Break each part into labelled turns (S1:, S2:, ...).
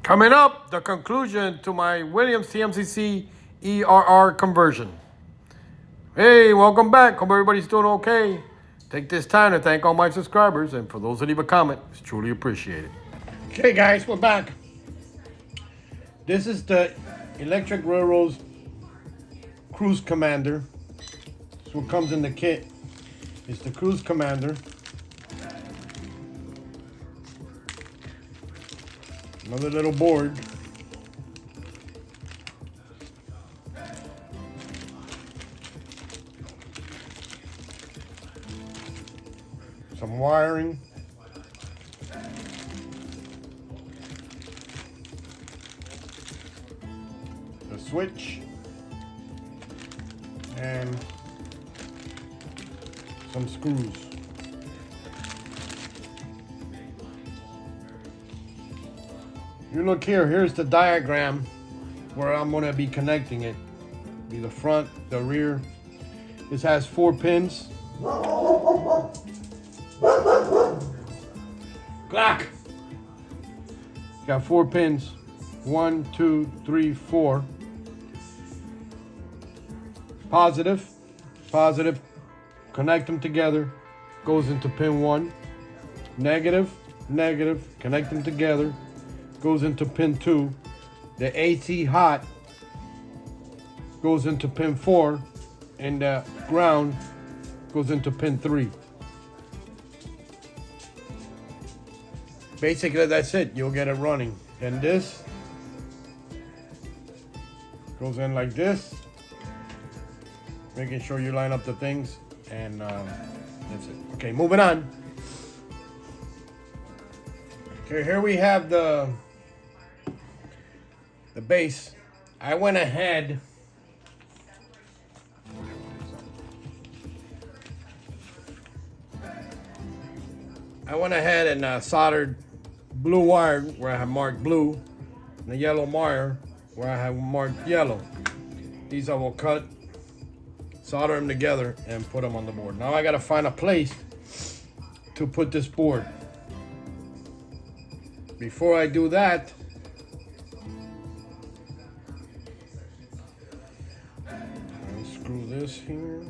S1: Coming up, the conclusion to my Williams TMCC ERR conversion. Hey, welcome back. Hope everybody's doing okay. Take this time to thank all my subscribers, and for those that leave a comment, it's truly appreciated. Okay, guys, we're back. This is the Electric Railroad's Cruise Commander. This what comes in the kit. It's the Cruise Commander. Another little board. Some wiring. The switch. And some screws. You look here, here's the diagram where I'm gonna be connecting it. Be the front, the rear. This has 4 pins. Clock! Got 4 pins. 1, 2, 3, 4. Positive, positive. Connect them together. Goes into pin 1. Negative, negative. Connect them together. Goes into pin 2. The AC hot goes into pin 4, and the ground goes into pin 3. Basically, that's it. You'll get it running. Then this goes in like this, making sure you line up the things, and that's it. Okay, moving on. Okay, here we have the base. I went ahead and soldered blue wire where I have marked blue, and the yellow wire where I have marked yellow. These I will cut, solder them together, and put them on the board. Now I gotta find a place to put this board. Before I do that, screw this here.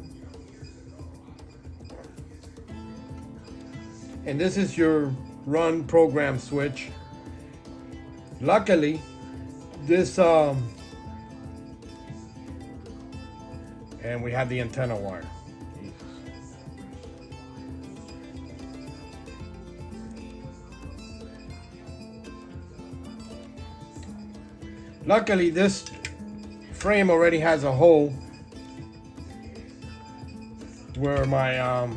S1: And this is your run program switch. Luckily, this and we have the antenna wire. Luckily, this frame already has a hole where my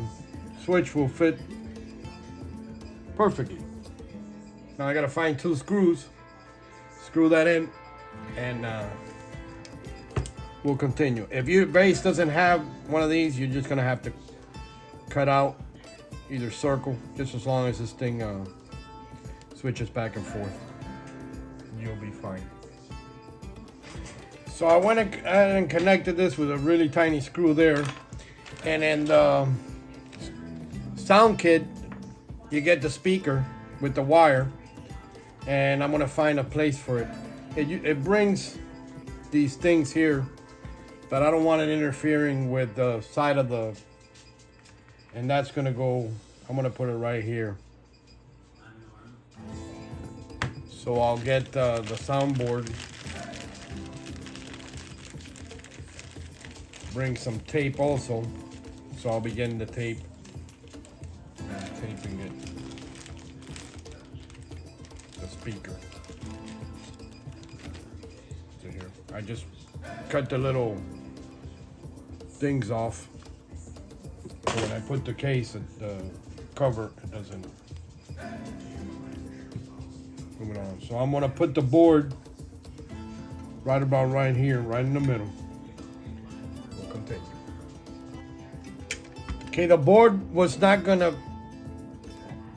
S1: switch will fit perfectly. Now I gotta find 2 screws, screw that in, and we'll continue. If your base doesn't have one of these, you're just gonna have to cut out either circle, just as long as this thing switches back and forth. You'll be fine. So I went ahead and connected this with a really tiny screw there. And in the sound kit, you get the speaker with the wire, and I'm gonna find a place for it. It brings these things here, but I don't want it interfering with the side of the, and that's gonna go, I'm gonna put it right here. So I'll get the soundboard, bring some tape also. So I'll be getting the tape and taping it, the speaker to here. I just cut the little things off, so when I put the case, the cover, it doesn't move it on. So I'm gonna put the board right about right here, right in the middle. We'll continue. Okay, the board was not gonna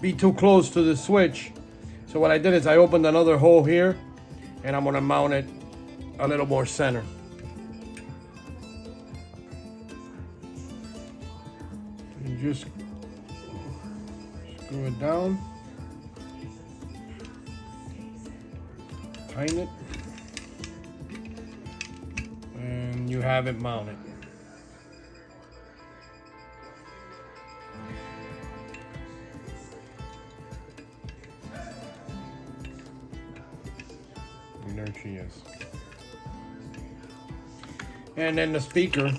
S1: be too close to the switch. So what I did is I opened another hole here, and I'm gonna mount it a little more center. And just screw it down. Tighten it. And you have it mounted. And there she is. And then the speaker,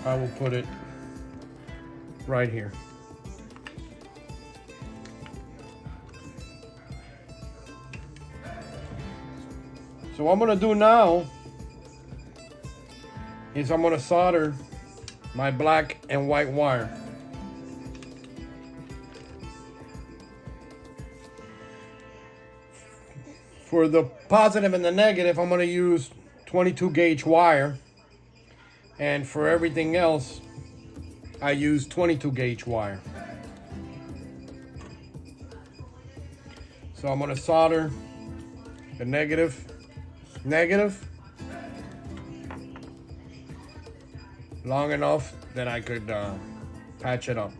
S1: I will put it right here. So what I'm gonna do now is I'm gonna solder my black and white wire. For the positive and the negative, I'm gonna use 22 gauge wire. And for everything else, I use 22 gauge wire. So I'm gonna solder the negative, long enough that I could patch it up.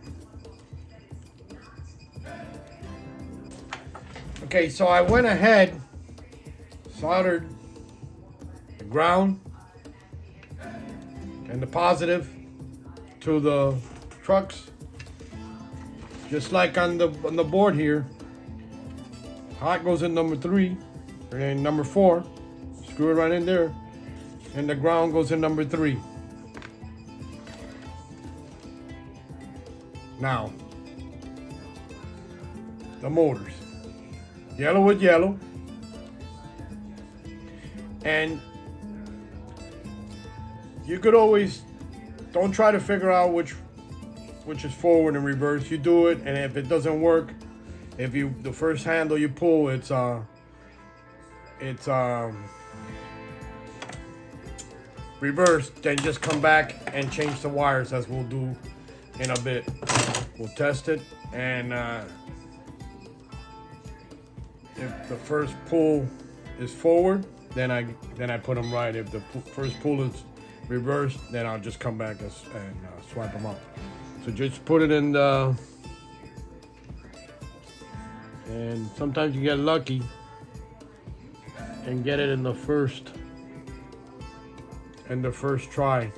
S1: Okay, so I went ahead, soldered the ground and the positive to the trucks, just like on the board here. Hot goes in number 3, and then number 4, screw it right in there, and the ground goes in number 3. Now, the motors, yellow with yellow, and you could always, don't try to figure out which is forward and reverse. You do it, and if it doesn't work, if the first handle you pull, it's reversed, then just come back and change the wires, as we'll do in a bit. We'll test it, and if the first pull is forward, then I put them right. If the first pull is reversed, then I'll just come back and swipe them out. So just put it in the, and sometimes you get lucky and get it in the first try.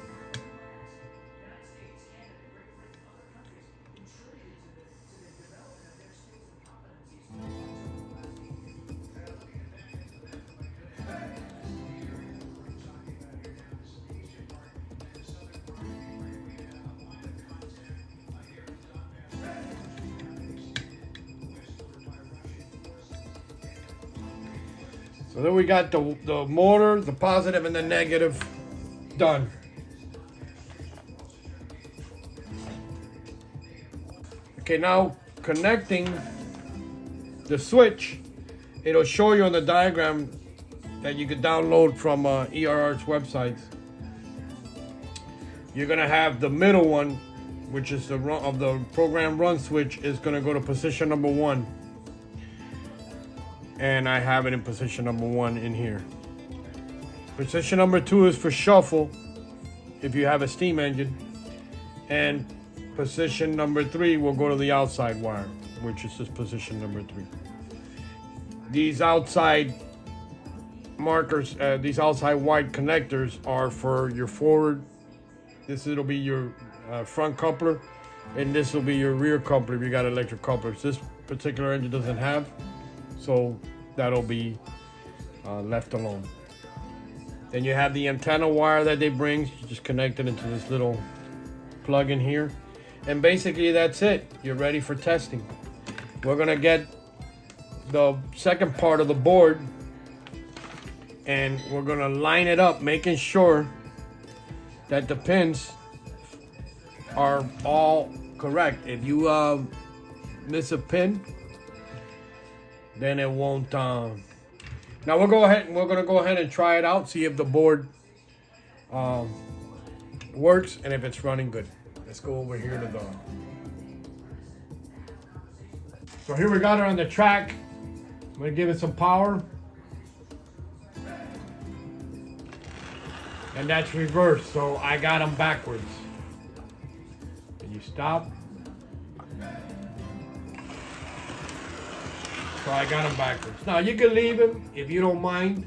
S1: So then we got the motor, the positive and the negative done. Okay, now connecting the switch, it'll show you on the diagram that you could download from ERR's websites. You're gonna have the middle one, which is the program run switch, is gonna go to position number 1. And I have it in position number 1 in here. Position number 2 is for shuffle, if you have a steam engine. And position number 3 will go to the outside wire, which is this position number 3. These outside markers, these outside white connectors are for your forward. It'll be your front coupler, and this will be your rear coupler if you got electric couplers. This particular engine doesn't have, so that'll be left alone. Then you have the antenna wire that they bring. You just connect it into this little plug in here, and basically that's it. You're ready for testing. We're gonna get the second part of the board, and we're gonna line it up, making sure that the pins are all correct. If you miss a pin, then it won't. Now we're gonna go ahead and try it out, see if the board works and if it's running good. Let's go over here to the. So here we got her on the track. I'm gonna give it some power, and that's reversed. So I got them backwards. And you stop. So I got them backwards. Now you can leave them if you don't mind,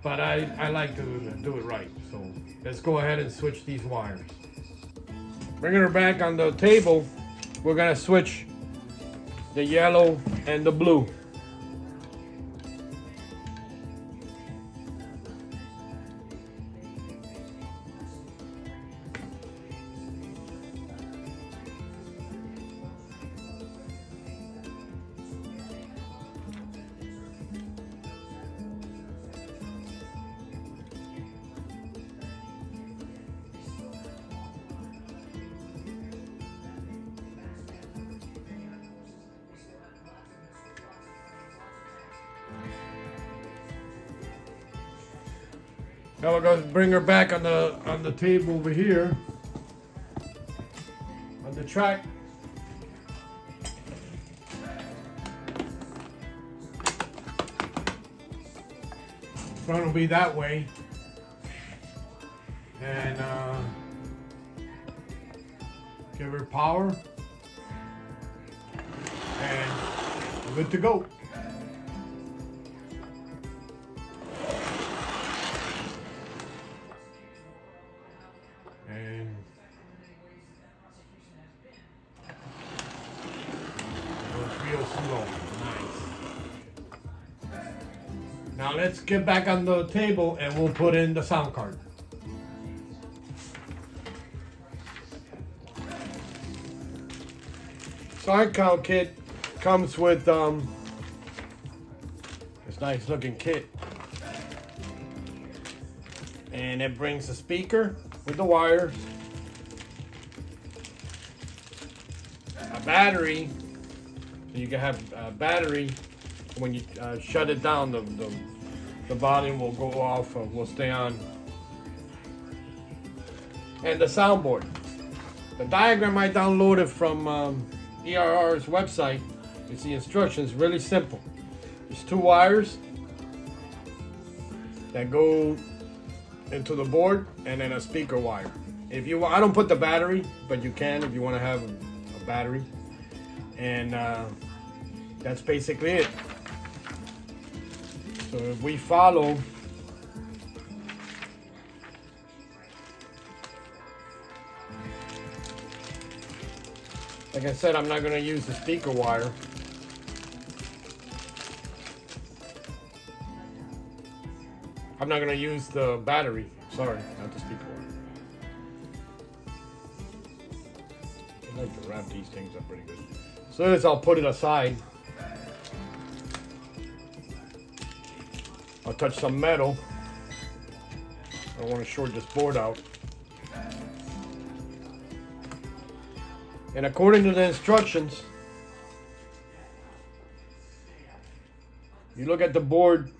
S1: but I like to do it right. So let's go ahead and switch these wires. Bringing her back on the table, we're gonna switch the yellow and the blue. Now we're going to bring her back on the table over here, on the track. Front will be that way, and give her power, and we're good to go. And goes real slow. Nice. Now let's get back on the table and we'll put in the sound card. Sound card kit comes with this nice looking kit. And it brings the speaker with the wires, a battery, so you can have a battery. When you shut it down, the volume will go off, will stay on. And the soundboard. The diagram I downloaded from ERR's website. It's the instructions, really simple. There's two wires that go into the board, and then a speaker wire. If you want, I don't put the battery, but you can if you want to have a battery. And that's basically it. So if we follow like I said, I'm not going to use the speaker wire. I'm not going to use the battery. Sorry, not the speaker wire. I like to wrap these things up pretty good. So this, I'll put it aside. I'll touch some metal. I don't want to short this board out. And according to the instructions, you look at the board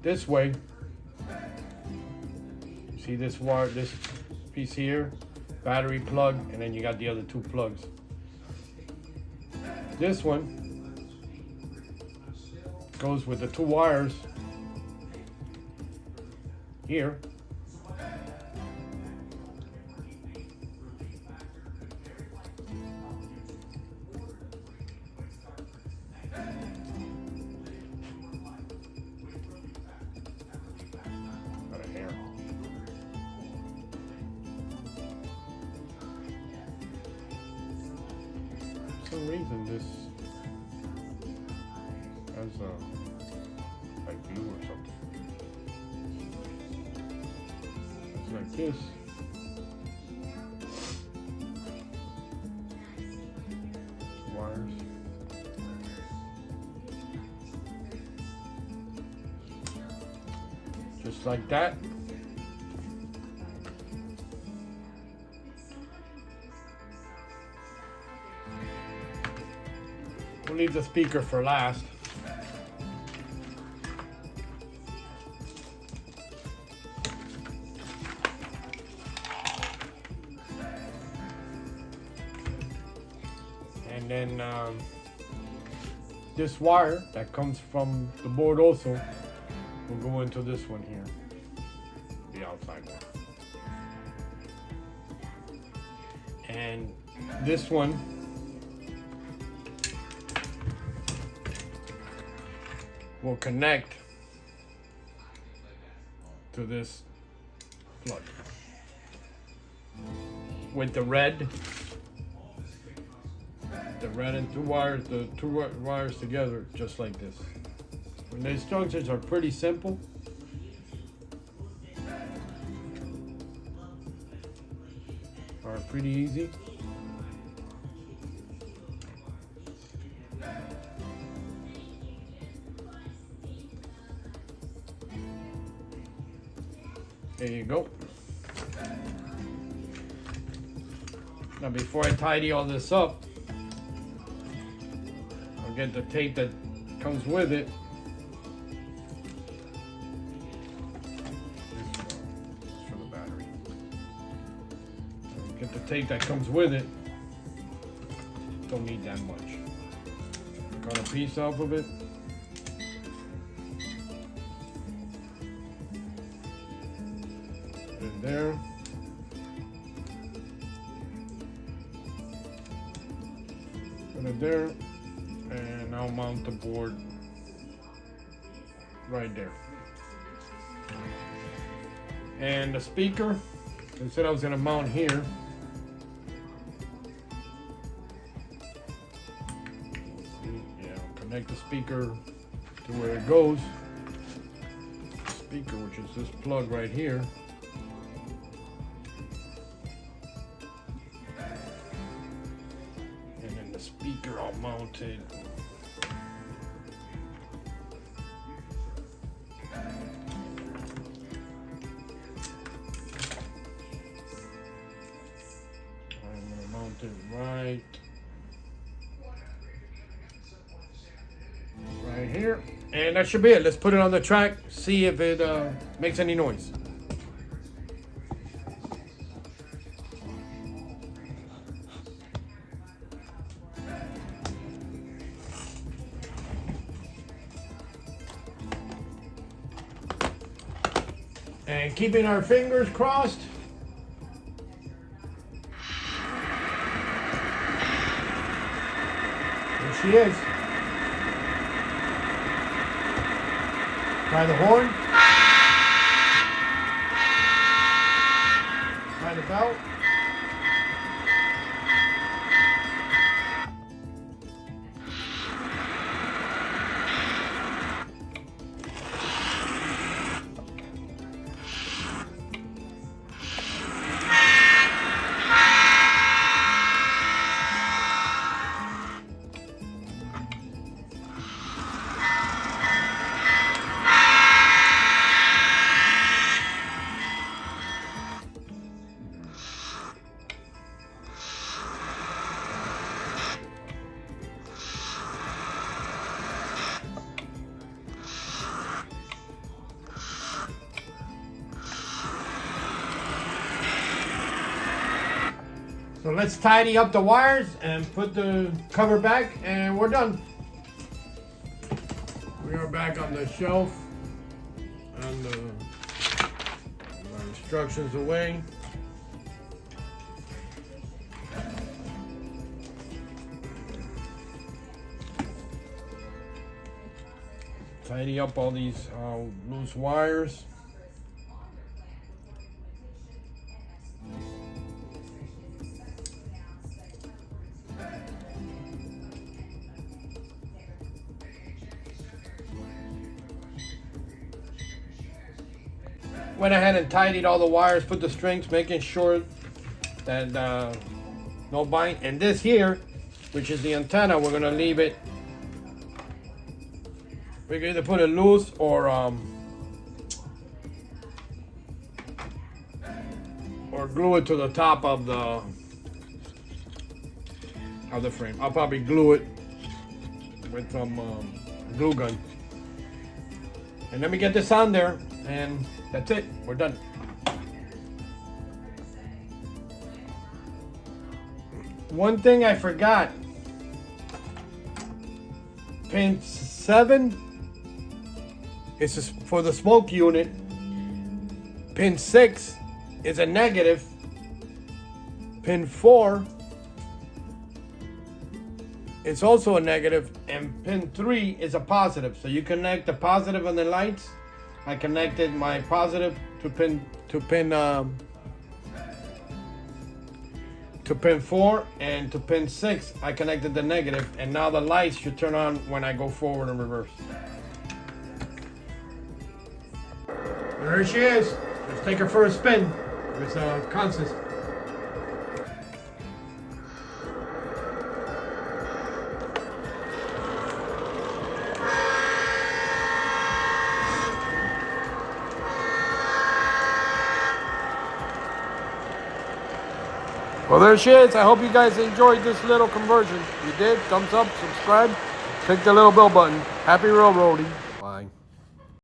S1: this way. You see this wire, this piece here, battery plug, and then you got the other two plugs. This one goes with the two wires here. For some reason this has like glue or something. It's like this. Wires. Just like that. We'll leave the speaker for last. And then this wire that comes from the board also will go into this one here, the outside one. And this one will connect to this plug with the red and two wires, the two wires together, just like this. And the instructions are pretty simple. Are pretty easy. There you go. Now before I tidy all this up, I'll get the tape that comes with it. This for the battery. I'll get the tape that comes with it. Don't need that much. Cut a piece off of it. Put it there. Put it there, and I'll mount the board right there. And the speaker, I said I was gonna mount here. Yeah, I'll connect the speaker to where it goes. Speaker, which is this plug right here. Speaker all mounted. I'm gonna mount it right here, and that should be it. Let's put it on the track, see if it makes any noise. And keeping our fingers crossed. There she is. Try the horn. Try the belt. So let's tidy up the wires and put the cover back, and we're done. We are back on the shelf, and the instructions away. Tidy up all these loose wires. Went ahead and tidied all the wires, put the strings, making sure that no bind. And this here, which is the antenna, we're gonna leave it. We can either put it loose or glue it to the top of the frame. I'll probably glue it with some glue gun. And let me get this on there, and that's it. We're done. One thing I forgot. Pin 7 is for the smoke unit. Pin 6 is a negative. Pin 4 is also a negative, and pin 3 is a positive. So you connect the positive on the lights. I connected my positive to pin 4, and to pin 6 I connected the negative, and now the lights should turn on when I go forward and reverse. There she is. Let's take her for a spin. It's a consist. Well, there she is. I hope you guys enjoyed this little conversion. If you did, thumbs up, subscribe, click the little bell button. Happy railroading.